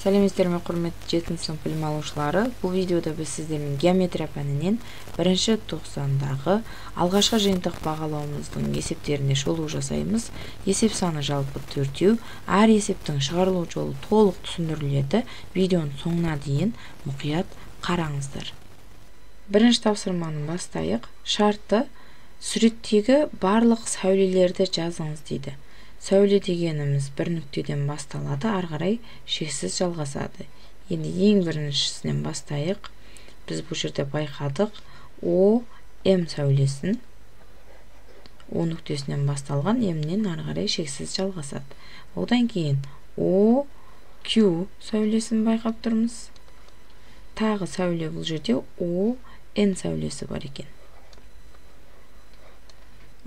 Сәлеметсіздер ме, құрметті 7 сынып білім алушылары. Бұл видеода біз сіздермен геометрия пәнінен бірінші тоқсандағы алғашқы жиынтық бағалауымыздың есептеріне шолу жасаймыз. Есеп саны жалпы 4-еу. Әр есептің шығарылу жолы толық түсіндіріледі. Видеоның соңына дейін мұқият қараңыздар. Бірінші тапсырманы бастайық. Шарты: суреттегі барлық сәулелерді жазыңыз дейді. Сәуле дегеніміз бір нүктеден басталады, ары қарай шексіз жалғасады. Енді ең біріншісінен бастайық. Біз бұл жерде байқадық. О, М сәулесін. О нүктесінен басталған, М-нен ары қарай шексіз жалғасады. Одан кейін О, Q сәулесін байқап тұрмыз. Тағы сәуле бұл жерде О, N сәулесі бар екен.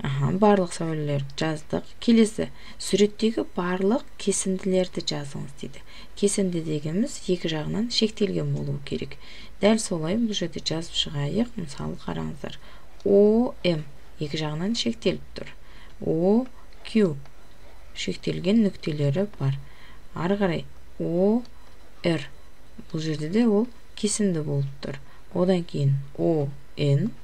Барлық сәулелерді жаздық. Келесі: суреттегі барлық кесінділерді жазыңыз дейді. Кесінді дегеніміз екі жағынан шектелген болуы керек. Дәл солай бұл жерде жазып шығайық. Мысалы қараңыздар. О, М екі жағынан шектеліп тұр. О, Q шектелген нүктелері бар. Ары қарай О, Р бұл жерде де ол кесінді болып тұр. Одан кейін О, N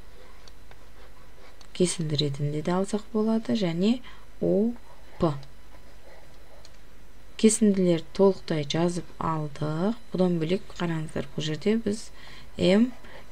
кесінді ретінде де алсақ болады, және О, П. Кесінділер толықтай жазып алдық. Бұдан бөлек қараңыздар, бұл жерде біз М,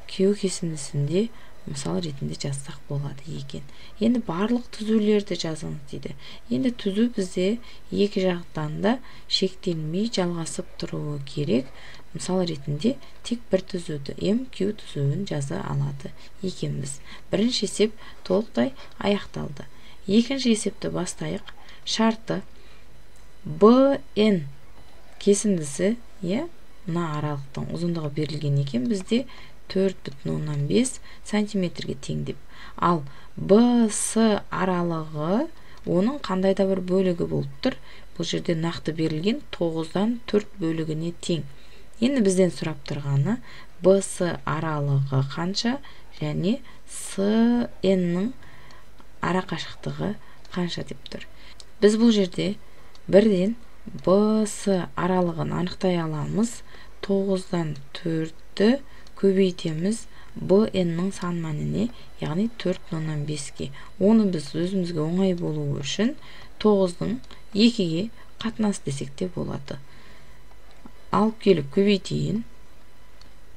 Q кесіндісінде мысал ретінде жазсақ болады екен. Енді барлық түзулерді жазыңыз дейді. Енді түзу бізде екі жақтан да шектелмей жалғасып тұруы керек. Мысал ретінде тек бір түзуді, М, Q түзуін жаза алады екенбіз. Бірінші есеп толықтай аяқталды. Екінші есепті бастайық. Шарты: Б, Н кесіндісі, мына аралықтың ұзындығы берілген екен, бізде 4,5 сантиметрге тең деп. Ал Б, С аралығы оның қандай да бір бөлігі болып тұр. Бұл жерде нақты берілген 9-дан 4 бөлігіне тең. Енді бізден сұрап тұрғаны Б, С аралығы қанша және С, N-нің ара қашықтығы қанша деп тұр. Біз бұл жерде бірден Б, С аралығын анықтай аламыз. 9-дан 4-ті көбейтеміз Б, N-нің сан мәніне, яғни 4,5-ке. Оны біз өзімізге оңай болуы үшін 9-дың 2-ге қатынас десек те болады. Алып келіп көбейтейін.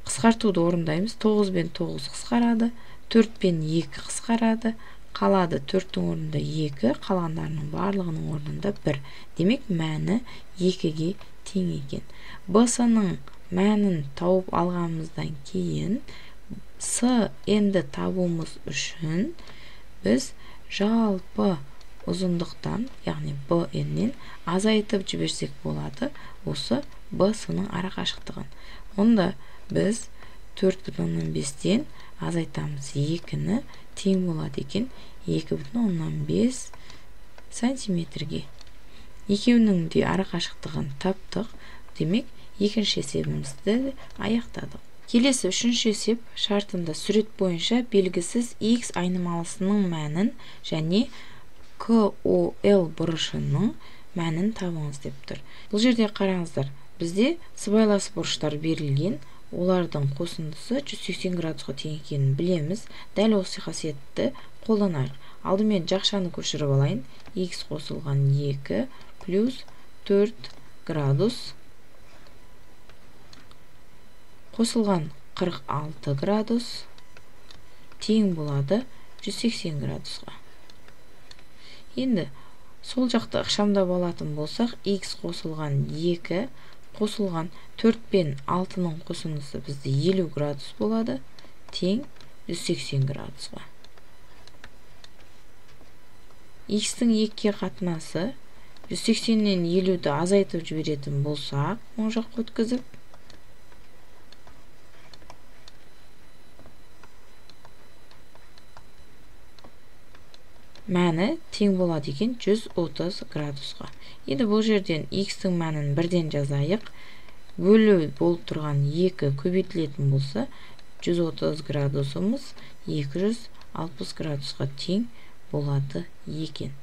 Қысқартуды орындаймыз. 9 бен 9 қысқарады, 4 бен 2 қысқарады. Қалады 4-тің орнында 2, қалғандарының барлығының орнында 1. Демек мәні 2-ге тең екен. Б-сының мәнін тауып алғанымыздан кейін С, N-ді табуымыз үшін біз жалпы ұзындықтан, яғни Б, N-нен азайтып жіберсек болады осы Б-сының ара қашықтығын. Онда біз 4,5-тен азайтамыз 2-ні, тең болады екен 2,5 сантиметрге. Екеуінің де ара қашықтығын таптық. Демек, екінші есебімізді аяқтадық. Келесі үшінші есеп шартында сурет бойынша белгісіз X айнымалысының мәнін және QOL бұрышының мәнін табыңыз деп тұр. Бұл жерде қараңыздар, бізде сыбайлас бұрыштар берілген, олардың қосындысы 180 градусқа тең екенін білеміз. Дәл осы қасиетті қолданайық. Алдымен жақшаны көшіріп алайын. X қосылған 2 плюс 4 градус қосылған 46 градус тең болады 180 градусқа. Енді сол жақты ықшамдап алатын болсақ, X қосылған 2 қосылған 4 пен 6-ның қосындысы бізде 50 градус болады, тең 180 градусқа. X-тің 2-ке қатынасы 180-нен 50-ді азайтып жіберетін болсақ, оң жаққа өткізіп, мәні тең болады екен 130 градусқа. Енді бұл жерден X-тің мәнін бірден жазайық. Бөлу болып тұрған 2 көбейтілетін болса, 130 градусымыз 260 градусқа тең болады екен.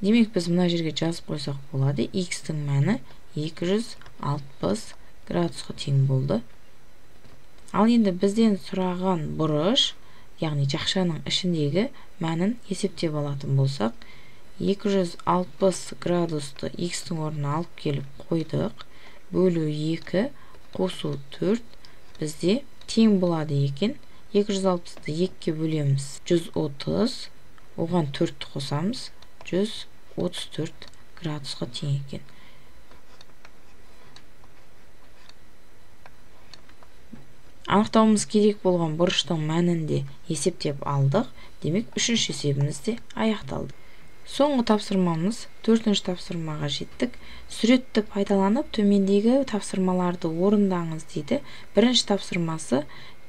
Демек біз мына жерге жазып қойсақ болады. X-тің мәні 260 градусқа тең болды. Ал енді бізден сұраған бұрыш, яғни жақшаның ішіндегі мәнін есептеп алатын болсақ, 260 градусты X-тің орнына алып келіп қойдық. Бөлу 2, қосу 4 бізде тең болады екен. 260-ды 2-ке бөлеміз. 130, оған 4-ті қосамыз. 134 градусқа тең екен. Анықтауымыз керек болған бұрыштың мәнінде есептеп алдық. Демек, үшінші есебімізде аяқталды. Соңғы тапсырмамыз 4-ші тапсырмаға жеттік. Суретті пайдаланып, төмендегі тапсырмаларды орындаңыз дейді. Бірінші тапсырмасы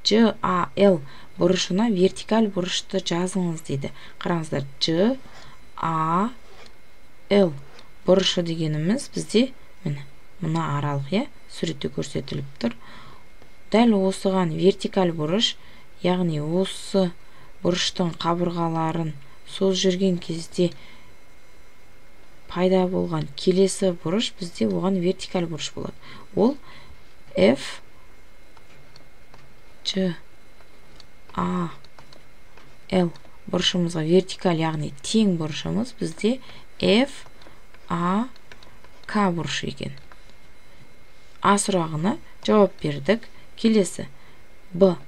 GAL бұрышына вертикаль бұрышты жазыңыз дейді. Қараңыздар, GAL бұрышы дегеніміз бізде мына аралық, суретте көрсетіліп тұр. Дәл осыған вертикаль бұрыш, яғни осы бұрыштың қабырғаларын созып жүрген кезде пайда болған келесі бұрыш бізде оған вертикаль бұрыш болады. Ол F G A L бұрышымызға вертикаль, яғни тең бұрышымыз бізде F A K бұрышы екен. А сұрағына жауап бердік. Келесі Б.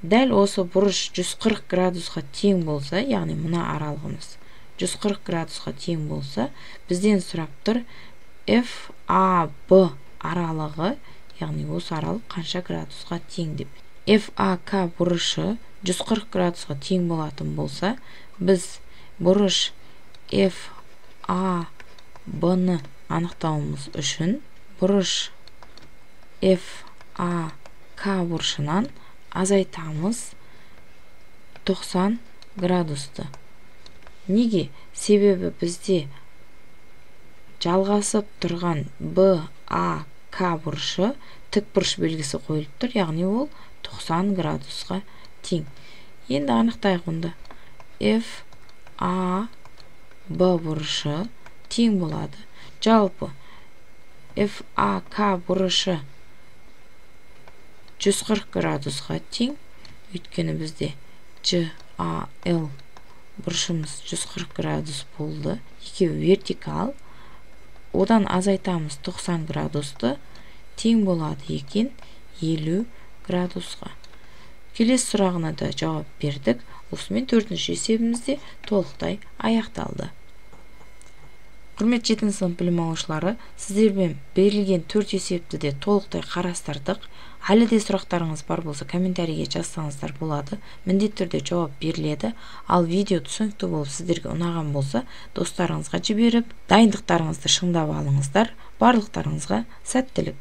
Дәл осы бұрыш 140 градусқа тең болса, яғни мына аралығымыз 140 градусқа тең болса, бізден сұрап тұр FAB аралығы, яғни осы аралық қанша градусқа тең деп. FAK бұрышы 140 градусқа тең болатын болса, біз бұрыш FAB-ны анықтауымыз үшін бұрыш FAK бұрышынан азайтамыз 90 градусты. Неге? Себебі бізде жалғасып тұрған BAK бұрышы тік бұрыш белгісі қойылып тұр, яғни ол 90 градусқа тең. Енді анықтайық онда. FAB бұрышы тең болады. Жалпы FAK бұрышы 140 градусқа тең, өйткені бізде GAL бұрышымыз 140 градус болды. Екеуі вертикал. Одан азайтамыз 90 градусты, тең болады екен 50 градусқа. Келесі сұрағына да жауап бердік. Осымен 4-ші есебімізде толықтай аяқталды. Құрметті 7-ші сынып білім алушылары, сіздермен берілген 4 есепті де толықтай қарастырдық. Әлі де сұрақтарыңыз бар болса, комментарийге жазсаңыздар болады. Міндетті түрде жауап беріледі. Ал видео түсінікті болып сіздерге ұнаған болса, достарыңызға жіберіп, дайындықтарыңызды шыңдап алыңыздар. Барлықтарыңызға сәттілік.